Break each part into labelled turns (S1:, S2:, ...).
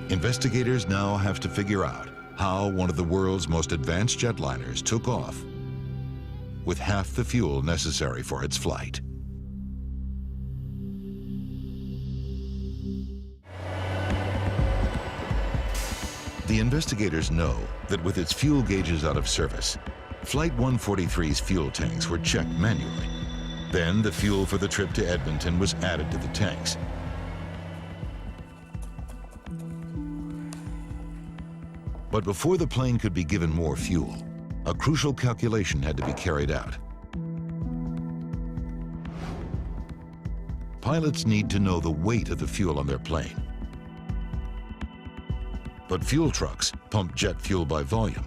S1: Investigators now have to figure out how one of the world's most advanced jetliners took off with half the fuel necessary for its flight. The investigators know that with its fuel gauges out of service, Flight 143's fuel tanks were checked manually. Then the fuel for the trip to Edmonton was added to the tanks. But before the plane could be given more fuel, a crucial calculation had to be carried out. Pilots need to know the weight of the fuel on their plane. But fuel trucks pump jet fuel by volume.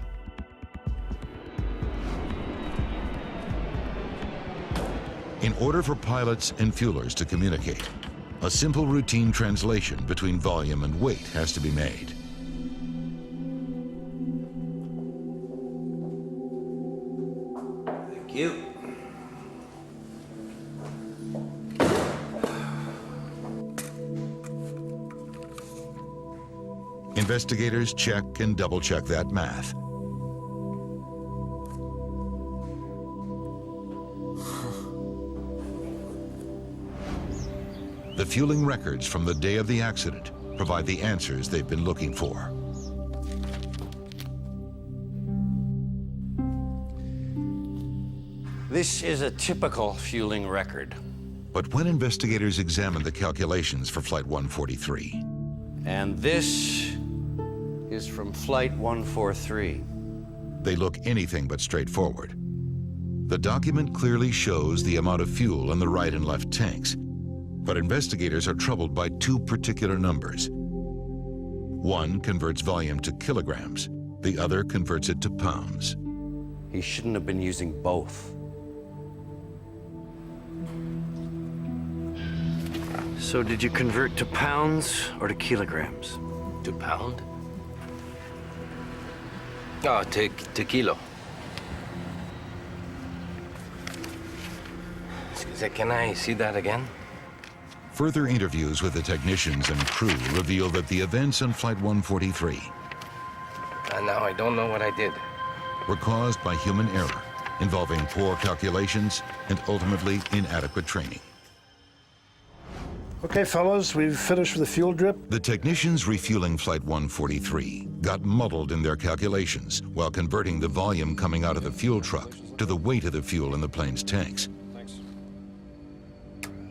S1: In order for pilots and fuelers to communicate, a simple routine translation between volume and weight has to be made.
S2: Thank you.
S1: Investigators check and double-check that math. The fueling records from the day of the accident provide the answers they've been looking for.
S2: This is a typical fueling record.
S1: But when investigators examine the calculations for Flight 143,
S2: And this is from Flight 143.
S1: they look anything but straightforward. The document clearly shows the amount of fuel in the right and left tanks, but investigators are troubled by two particular numbers. One converts volume to kilograms, the other converts it to pounds.
S2: He shouldn't have been using both.
S3: So did you convert to pounds or to kilograms?
S4: To pound? Oh, to kilo. Can I see that again?
S1: Further interviews with the technicians and crew reveal that the events on Flight 143
S4: Now I don't know what I did.
S1: were caused by human error, involving poor calculations and ultimately inadequate training.
S5: Okay, fellas, we've finished with the fuel drip.
S1: The technicians refueling Flight 143 got muddled in their calculations while converting the volume coming out of the fuel truck to the weight of the fuel in the plane's tanks.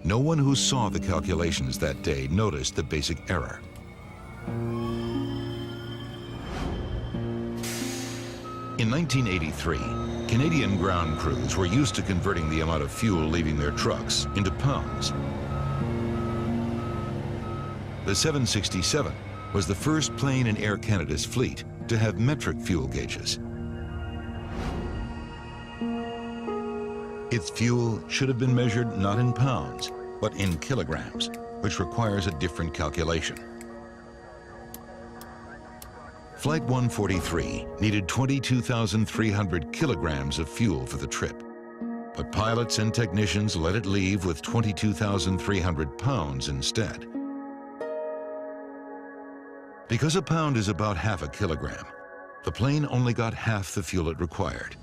S1: No one who saw the calculations that day noticed the basic error. In 1983, Canadian ground crews were used to converting the amount of fuel leaving their trucks into pounds. The 767 was the first plane in Air Canada's fleet to have metric fuel gauges. Its fuel should have been measured not in pounds, but in kilograms, which requires a different calculation. Flight 143 needed 22,300 kilograms of fuel for the trip, but pilots and technicians let it leave with 22,300 pounds instead. Because a pound is about half a kilogram, the plane only got half the fuel it required.